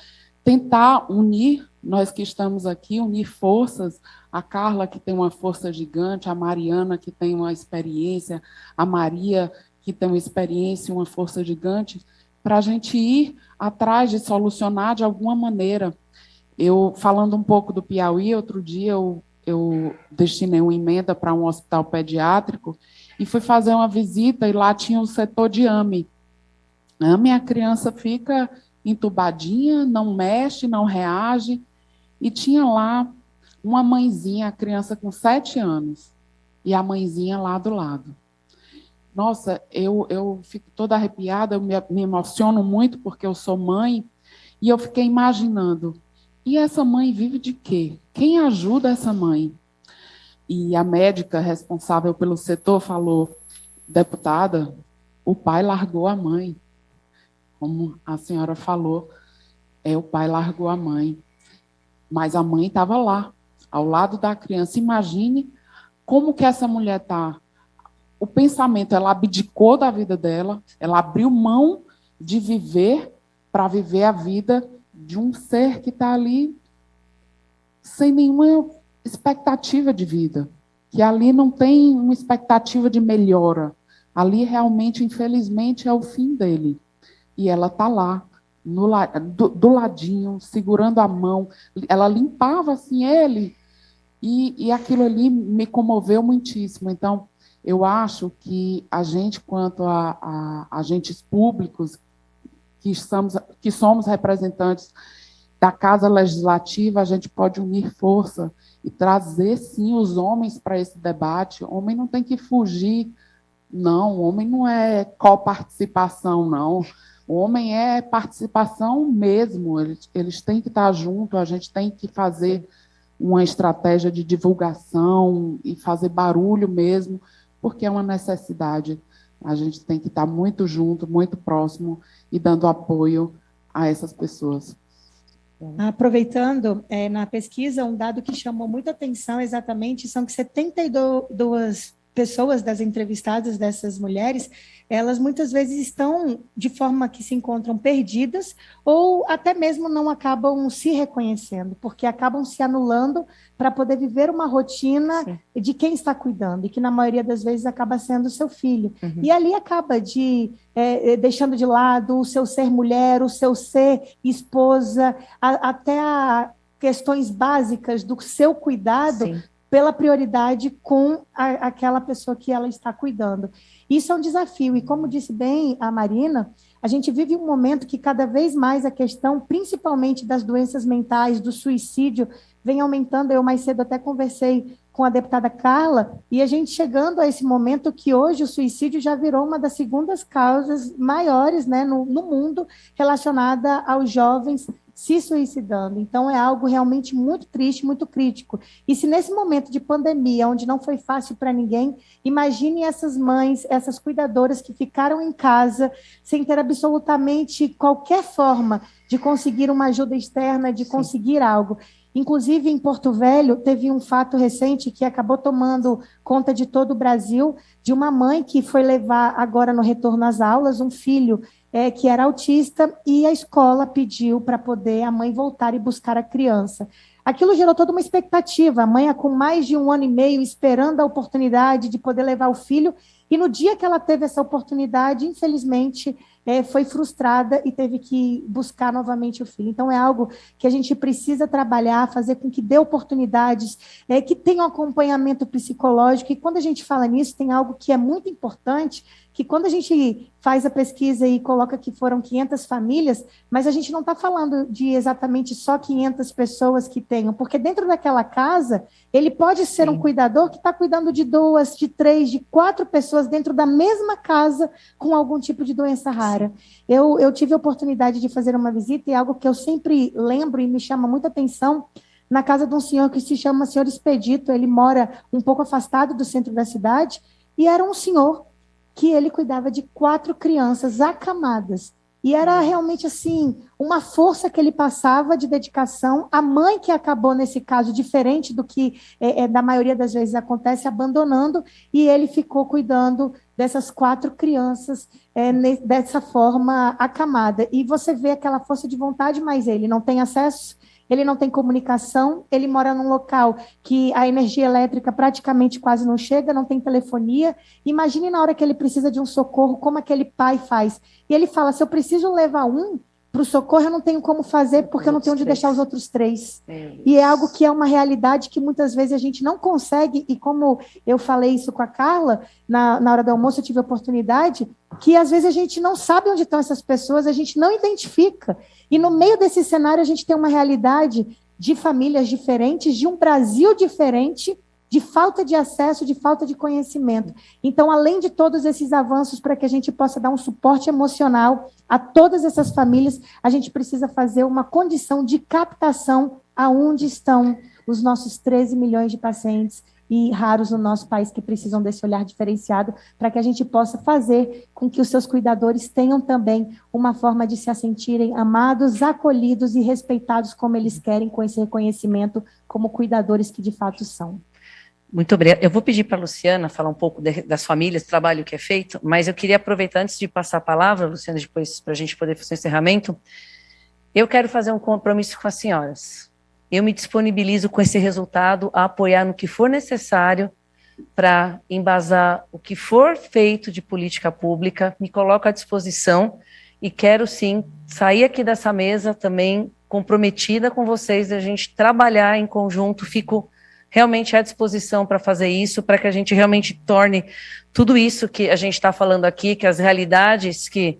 tentar unir, nós que estamos aqui, unir forças, a Carla, que tem uma força gigante, a Mariana, que tem uma experiência, a Maria, que tem uma experiência e uma força gigante, para a gente ir atrás de solucionar de alguma maneira. Eu, falando um pouco do Piauí, outro dia eu destinei uma emenda para um hospital pediátrico e fui fazer uma visita e lá tinha o setor de AME. AME, a criança fica entubadinha, não mexe, não reage, e tinha lá uma mãezinha, a criança com 7 anos, e a mãezinha lá do lado. Nossa, eu fico toda arrepiada, eu me emociono muito porque eu sou mãe, e eu fiquei imaginando, e essa mãe vive de quê? Quem ajuda essa mãe? E a médica responsável pelo setor falou, deputada, o pai largou a mãe. Como a senhora falou, o pai largou a mãe. Mas a mãe estava lá, ao lado da criança. Imagine como que essa mulher está. O pensamento, ela abdicou da vida dela, ela abriu mão de viver para viver a vida de um ser que está ali sem nenhuma expectativa de vida, que ali não tem uma expectativa de melhora. Ali, realmente, infelizmente, é o fim dele. E ela está lá, do ladinho, segurando a mão. Ela limpava assim ele, e aquilo ali me comoveu muitíssimo. Então, eu acho que a gente, quanto a agentes públicos, que somos representantes da Casa Legislativa, a gente pode unir força e trazer, sim, os homens para esse debate. O homem não tem que fugir, não. O homem não é coparticipação, não. O homem é participação mesmo. Eles têm que estar junto, a gente tem que fazer uma estratégia de divulgação e fazer barulho mesmo, porque é uma necessidade. A gente tem que estar muito junto, muito próximo e dando apoio a essas pessoas. Aproveitando, na pesquisa, um dado que chamou muita atenção exatamente são que 72 pessoas das entrevistadas, dessas mulheres, elas muitas vezes estão de forma que se encontram perdidas ou até mesmo não acabam se reconhecendo, porque acabam se anulando para poder viver uma rotina Sim. de quem está cuidando, e que na maioria das vezes acaba sendo o seu filho. Uhum. E ali acaba deixando de lado o seu ser mulher, o seu ser esposa, até questões básicas do seu cuidado, Sim. pela prioridade com aquela pessoa que ela está cuidando. Isso é um desafio, e como disse bem a Marina, a gente vive um momento que cada vez mais a questão, principalmente das doenças mentais, do suicídio, vem aumentando. Eu mais cedo até conversei com a deputada Carla, e a gente chegando a esse momento que hoje o suicídio já virou uma das segundas causas maiores, né, no mundo, relacionada aos jovens se suicidando. Então, é algo realmente muito triste, muito crítico. E se nesse momento de pandemia, onde não foi fácil para ninguém, imagine essas mães, essas cuidadoras que ficaram em casa sem ter absolutamente qualquer forma de conseguir uma ajuda externa, de conseguir algo. Inclusive, em Porto Velho, teve um fato recente que acabou tomando conta de todo o Brasil, de uma mãe que foi levar, agora no retorno às aulas, um filho que era autista, e a escola pediu para poder a mãe voltar e buscar a criança. Aquilo gerou toda uma expectativa, a mãe com mais de 1 ano e meio esperando a oportunidade de poder levar o filho, e no dia que ela teve essa oportunidade, infelizmente, foi frustrada e teve que buscar novamente o filho. Então, é algo que a gente precisa trabalhar, fazer com que dê oportunidades, que tenha um acompanhamento psicológico, e quando a gente fala nisso, tem algo que é muito importante, que quando a gente faz a pesquisa e coloca que foram 500 famílias, mas a gente não está falando de exatamente só 500 pessoas que tenham, porque dentro daquela casa, ele pode ser Sim. um cuidador que está cuidando de 2, de 3, de 4 pessoas dentro da mesma casa com algum tipo de doença rara. Eu tive a oportunidade de fazer uma visita, e algo que eu sempre lembro e me chama muita atenção, na casa de um senhor que se chama Senhor Expedito. Ele mora um pouco afastado do centro da cidade, e era um senhor que ele cuidava de 4 crianças acamadas. E era realmente, assim, uma força que ele passava de dedicação. A mãe que acabou, nesse caso, diferente do que da maioria das vezes acontece, abandonando, e ele ficou cuidando dessas 4 crianças dessa forma acamada. E você vê aquela força de vontade, mas ele não tem acesso, ele não tem comunicação, ele mora num local que a energia elétrica praticamente quase não chega, não tem telefonia. Imagine na hora que ele precisa de um socorro, como aquele pai faz. E ele fala, se eu preciso levar um para o socorro, eu não tenho como fazer, porque eu não tenho onde deixar os outros 3. E é algo que é uma realidade que muitas vezes a gente não consegue, e como eu falei isso com a Carla, na hora do almoço eu tive a oportunidade, que às vezes a gente não sabe onde estão essas pessoas, a gente não identifica. E no meio desse cenário a gente tem uma realidade de famílias diferentes, de um Brasil diferente, de falta de acesso, de falta de conhecimento. Então, além de todos esses avanços para que a gente possa dar um suporte emocional a todas essas famílias, a gente precisa fazer uma condição de captação aonde estão os nossos 13 milhões de pacientes e raros no nosso país que precisam desse olhar diferenciado, para que a gente possa fazer com que os seus cuidadores tenham também uma forma de se sentirem amados, acolhidos e respeitados como eles querem, com esse reconhecimento como cuidadores que de fato são. Muito obrigada. Eu vou pedir para a Luciana falar um pouco das famílias, do trabalho que é feito, mas eu queria aproveitar, antes de passar a palavra, Luciana, depois, para a gente poder fazer o encerramento, eu quero fazer um compromisso com as senhoras. Eu me disponibilizo com esse resultado a apoiar no que for necessário para embasar o que for feito de política pública, me coloco à disposição e quero, sim, sair aqui dessa mesa também comprometida com vocês, a gente trabalhar em conjunto, fico realmente à disposição para fazer isso, para que a gente realmente torne tudo isso que a gente está falando aqui, que as realidades que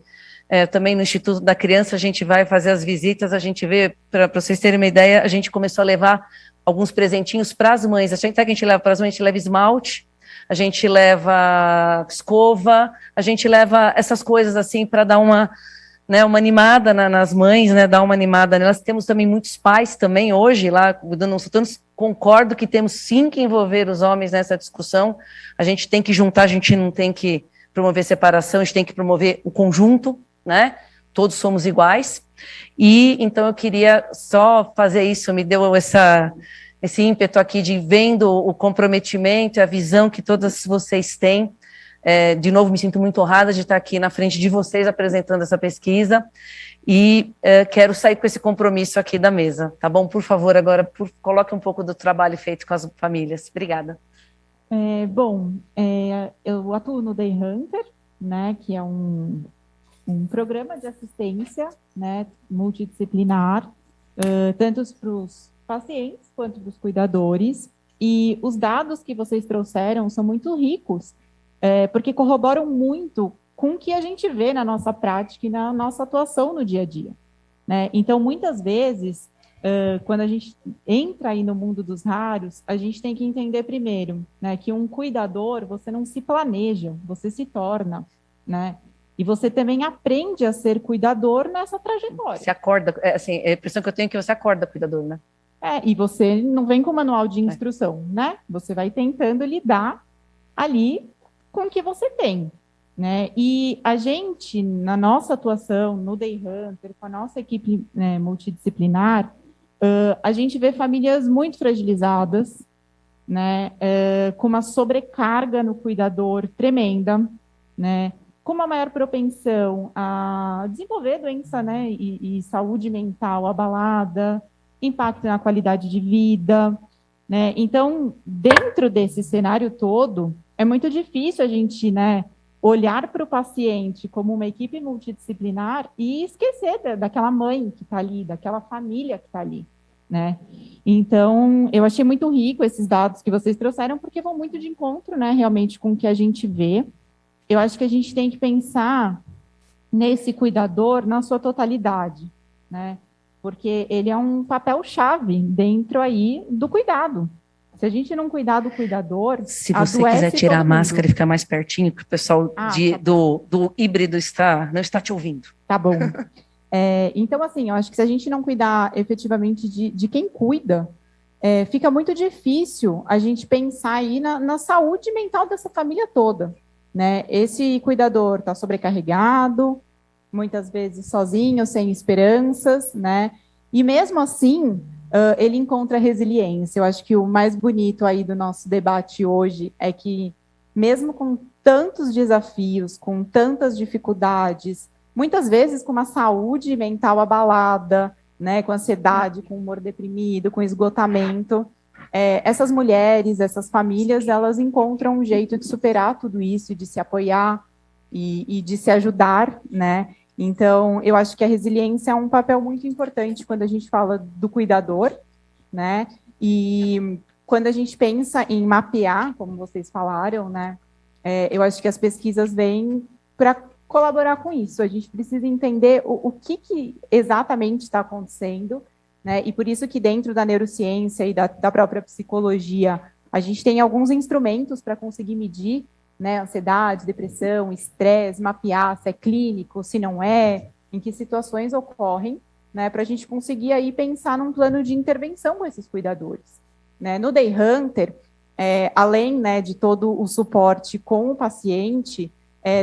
também no Instituto da Criança a gente vai fazer as visitas, a gente vê, para vocês terem uma ideia, a gente começou a levar alguns presentinhos para as mães. Sabe o que a gente leva para as mães? A gente leva esmalte, a gente leva escova, a gente leva essas coisas assim para dar uma animada nas mães, dar uma animada nelas. Temos também muitos pais também hoje lá, cuidando dos sultanos. Concordo que temos sim que envolver os homens nessa discussão, a gente tem que juntar, a gente não tem que promover separação, a gente tem que promover o conjunto, né? Todos somos iguais, e então eu queria só fazer isso, me deu esse ímpeto aqui de vendo o comprometimento e a visão que todas vocês têm. De novo, me sinto muito honrada de estar aqui na frente de vocês apresentando essa pesquisa e quero sair com esse compromisso aqui da mesa, tá bom? Por favor, agora coloque um pouco do trabalho feito com as famílias. Obrigada. Eu atuo no Day Hunter, né, que é um programa de assistência, né, multidisciplinar, tanto para os pacientes quanto para os cuidadores, e os dados que vocês trouxeram são muito ricos, porque corroboram muito com o que a gente vê na nossa prática e na nossa atuação no dia a dia, né? Então, muitas vezes, quando a gente entra aí no mundo dos raros, a gente tem que entender primeiro, né, que um cuidador, você não se planeja, você se torna, né? E você também aprende a ser cuidador nessa trajetória. Você acorda, assim, a impressão que eu tenho é que você acorda cuidador, né? E você não vem com manual de instrução, né? Você vai tentando lidar ali com o que você tem, né? E a gente, na nossa atuação, no Day Hunter, com a nossa equipe multidisciplinar, a gente vê famílias muito fragilizadas, né? Com uma sobrecarga no cuidador tremenda, né? Com uma maior propensão a desenvolver doença, né? E saúde mental abalada, impacto na qualidade de vida, né? Então, dentro desse cenário todo, é muito difícil a gente, né, olhar para o paciente como uma equipe multidisciplinar e esquecer daquela mãe que está ali, daquela família que está ali, né? Então, eu achei muito rico esses dados que vocês trouxeram, porque vão muito de encontro, né, realmente com o que a gente vê. Eu acho que a gente tem que pensar nesse cuidador na sua totalidade, né? Porque ele é um papel-chave dentro aí do cuidado. Se a gente não cuidar do cuidador, se você quiser tirar a máscara e ficar mais pertinho, que o pessoal do híbrido não está te ouvindo. Tá bom. Então, assim, eu acho que se a gente não cuidar efetivamente de quem cuida, fica muito difícil a gente pensar aí na saúde mental dessa família toda, né? Esse cuidador está sobrecarregado, muitas vezes sozinho, sem esperanças, né? E mesmo assim, ele encontra resiliência. Eu acho que o mais bonito aí do nosso debate hoje é que, mesmo com tantos desafios, com tantas dificuldades, muitas vezes com uma saúde mental abalada, né, com ansiedade, com humor deprimido, com esgotamento, essas mulheres, essas famílias, elas encontram um jeito de superar tudo isso, de se apoiar e de se ajudar, né? Então, eu acho que a resiliência é um papel muito importante quando a gente fala do cuidador, né? E quando a gente pensa em mapear, como vocês falaram, né? Eu acho que as pesquisas vêm para colaborar com isso. A gente precisa entender o que exatamente está acontecendo, né? E por isso que dentro da neurociência e da própria psicologia, a gente tem alguns instrumentos para conseguir medir, né, ansiedade, depressão, estresse, mapear se é clínico, se não é, em que situações ocorrem, né, para a gente conseguir aí pensar num plano de intervenção com esses cuidadores. Né? No Day Hunter, além, né, de todo o suporte com o paciente,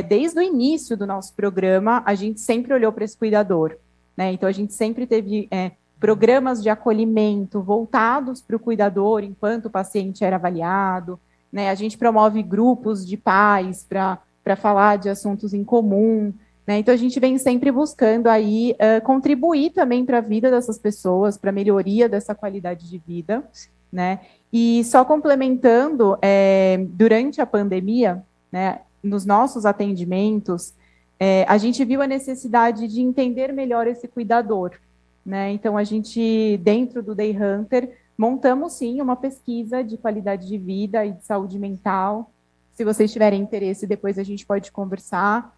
desde o início do nosso programa, a gente sempre olhou para esse cuidador. Né? Então, a gente sempre teve programas de acolhimento voltados para o cuidador enquanto o paciente era avaliado. Né? A gente promove grupos de pais para falar de assuntos em comum. Né? Então, a gente vem sempre buscando aí contribuir também para a vida dessas pessoas, para a melhoria dessa qualidade de vida. Né? E só complementando, durante a pandemia, né, nos nossos atendimentos, a gente viu a necessidade de entender melhor esse cuidador. Né? Então, a gente, dentro do Day Hunter, montamos, sim, uma pesquisa de qualidade de vida e de saúde mental. Se vocês tiverem interesse, depois a gente pode conversar.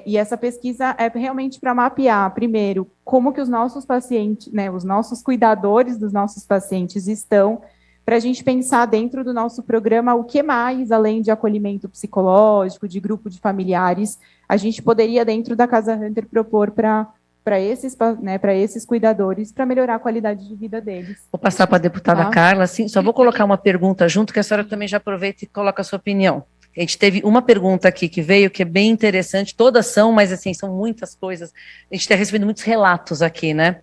E essa pesquisa é realmente para mapear, primeiro, como que os nossos pacientes, né, os nossos cuidadores dos nossos pacientes estão, para a gente pensar dentro do nosso programa o que mais, além de acolhimento psicológico, de grupo de familiares, a gente poderia, dentro da Casa Hunter, propor para esses cuidadores, para melhorar a qualidade de vida deles. Vou passar para a deputada Carla, sim, só vou colocar uma pergunta junto, que a senhora também já aproveita e coloca a sua opinião. A gente teve uma pergunta aqui que veio, que é bem interessante, todas são, mas assim, são muitas coisas. A gente está recebendo muitos relatos aqui, né?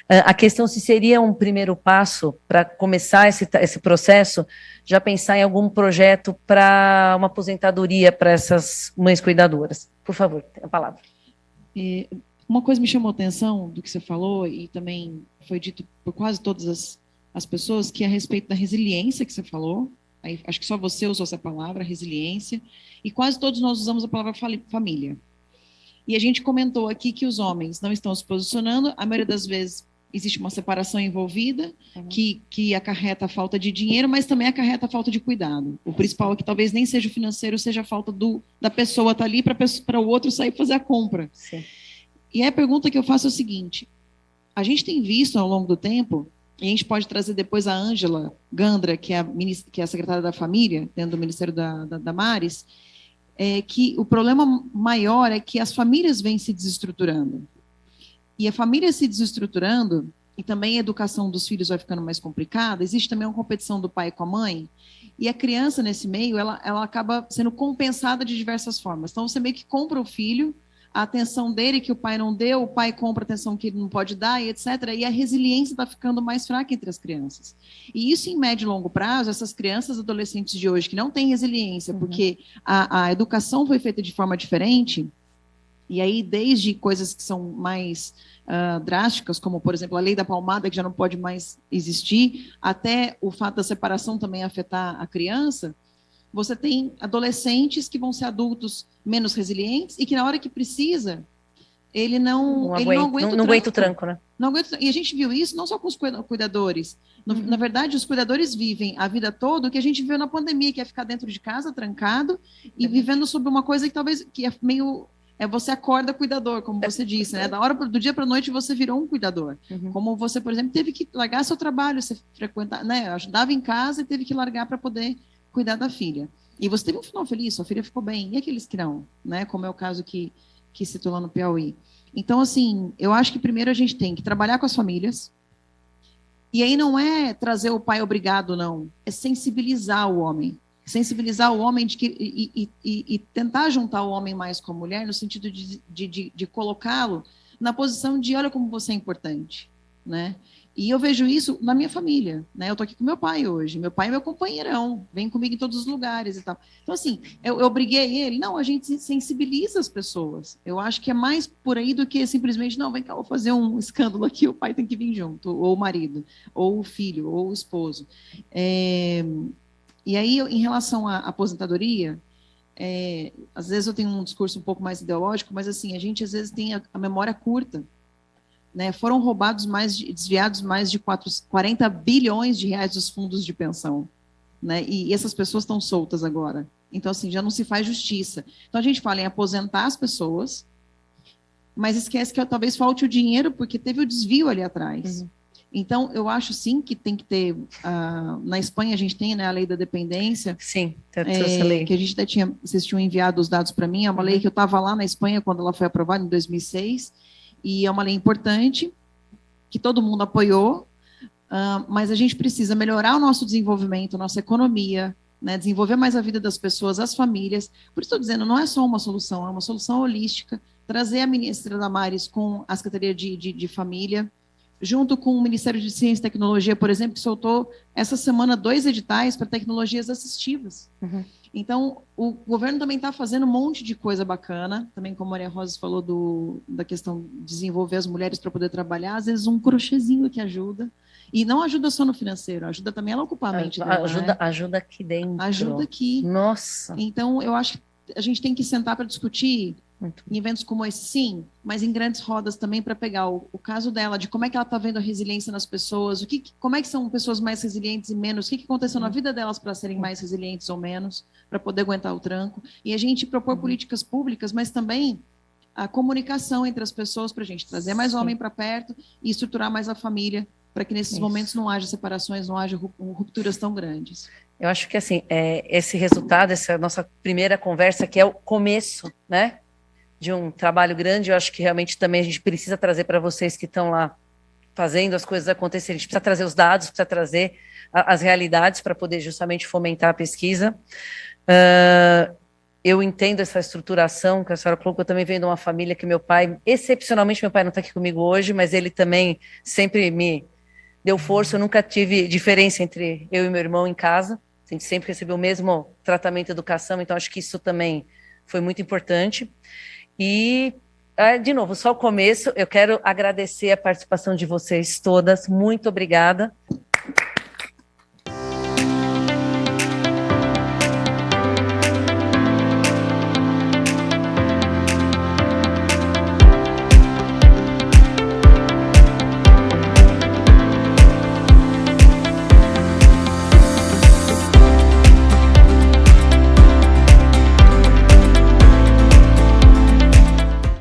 A questão se seria um primeiro passo para começar esse processo, já pensar em algum projeto para uma aposentadoria para essas mães cuidadoras. Por favor, tem a palavra. Uma coisa me chamou a atenção do que você falou, e também foi dito por quase todas as pessoas, que é a respeito da resiliência que você falou. Aí, acho que só você usou essa palavra, resiliência, e quase todos nós usamos a palavra família. E a gente comentou aqui que os homens não estão se posicionando, a maioria das vezes existe uma separação envolvida, que acarreta a falta de dinheiro, mas também acarreta a falta de cuidado. O principal é que talvez nem seja o financeiro, seja a falta da pessoa estar ali para o outro sair fazer a compra. Sim. E aí a pergunta que eu faço é o seguinte: a gente tem visto ao longo do tempo, e a gente pode trazer depois a Ângela Gandra, que é a secretária da Família, dentro do Ministério da Damares, que o problema maior é que as famílias vêm se desestruturando. E a família se desestruturando, e também a educação dos filhos vai ficando mais complicada, existe também uma competição do pai com a mãe, e a criança, nesse meio, ela acaba sendo compensada de diversas formas. Então, você meio que compra o filho, a atenção dele que o pai não deu, o pai compra a atenção que ele não pode dar, e etc. E a resiliência está ficando mais fraca entre as crianças. E isso, em médio e longo prazo, essas crianças e adolescentes de hoje que não têm resiliência, porque a educação foi feita de forma diferente, e aí desde coisas que são mais drásticas, como, por exemplo, a lei da palmada, que já não pode mais existir, até o fato da separação também afetar a criança, você tem adolescentes que vão ser adultos menos resilientes e que na hora que precisa, ele não aguenta o tranco, né? Não aguenta, e a gente viu isso não só com os cuidadores. Na verdade, os cuidadores vivem a vida toda o que a gente viu na pandemia, que é ficar dentro de casa, trancado, e vivendo sobre uma coisa que talvez que é meio... você acorda cuidador, como você disse, né? Do dia para a noite você virou um cuidador. Como você, por exemplo, teve que largar seu trabalho, você frequentava, né? Ajudava em casa e teve que largar para poder cuidar da filha. E você teve um final feliz, sua filha ficou bem. E aqueles que não, né? Como é o caso que citou lá no Piauí. Então, assim, eu acho que primeiro a gente tem que trabalhar com as famílias. E aí não é trazer o pai obrigado, não. É sensibilizar o homem. sensibilizar o homem e tentar juntar o homem mais com a mulher, no sentido de colocá-lo na posição de olha como você é importante, né? E eu vejo isso na minha família, né? Eu tô aqui com meu pai hoje. Meu pai é meu companheirão, vem comigo em todos os lugares e tal. Então, assim, eu briguei ele. Não, a gente sensibiliza as pessoas. Eu acho que é mais por aí do que simplesmente, não, vem cá, vou fazer um escândalo aqui, o pai tem que vir junto, ou o marido, ou o filho, ou o esposo. E aí, em relação à aposentadoria, às vezes eu tenho um discurso um pouco mais ideológico, mas assim, a gente às vezes tem a memória curta. Né, foram desviados mais de 40 bilhões de reais dos fundos de pensão, né, e essas pessoas estão soltas agora. Então, assim, já não se faz justiça. Então, a gente fala em aposentar as pessoas, mas esquece que talvez falte o dinheiro, porque teve o desvio ali atrás. Uhum. Então, eu acho, sim, que tem que ter... na Espanha, a gente tem, né, a lei da dependência. Sim, essa lei. Que a gente até vocês tinham enviado os dados para mim, é uma lei que eu estava lá na Espanha quando ela foi aprovada, em 2006, e é uma lei importante, que todo mundo apoiou, mas a gente precisa melhorar o nosso desenvolvimento, a nossa economia, né, desenvolver mais a vida das pessoas, as famílias. Por isso estou dizendo, não é só uma solução, é uma solução holística, trazer a ministra Damares com a Secretaria de Família, junto com o Ministério de Ciência e Tecnologia, por exemplo, que soltou essa semana 2 editais para tecnologias assistivas. Uhum. Então, o governo também está fazendo um monte de coisa bacana, também como a Maria Rosa falou da questão de desenvolver as mulheres para poder trabalhar, às vezes um crochêzinho que ajuda, e não ajuda só no financeiro, ajuda também ela a ocupar a mente dela, ajuda aqui dentro. Ajuda aqui. Nossa. Então, eu acho que a gente tem que sentar para discutir em eventos como esse, sim, mas em grandes rodas também para pegar o caso dela, de como é que ela está vendo a resiliência nas pessoas, como é que são pessoas mais resilientes e menos, o que aconteceu na vida delas para serem mais resilientes ou menos, para poder aguentar o tranco, e a gente propor políticas públicas, mas também a comunicação entre as pessoas para a gente trazer mais homem para perto e estruturar mais a família, para que nesses momentos não haja separações, não haja rupturas tão grandes. Eu acho que, assim, esse resultado, essa nossa primeira conversa, que é o começo, né, de um trabalho grande, eu acho que realmente também a gente precisa trazer para vocês que estão lá fazendo as coisas acontecerem, a gente precisa trazer os dados, precisa trazer as realidades para poder justamente fomentar a pesquisa. Eu entendo essa estruturação que a senhora colocou, eu também venho de uma família que meu pai, excepcionalmente meu pai não está aqui comigo hoje, mas ele também sempre me deu força, eu nunca tive diferença entre eu e meu irmão em casa, a gente sempre recebeu o mesmo tratamento e educação, então acho que isso também foi muito importante. E, de novo, só o começo, eu quero agradecer a participação de vocês todas, muito obrigada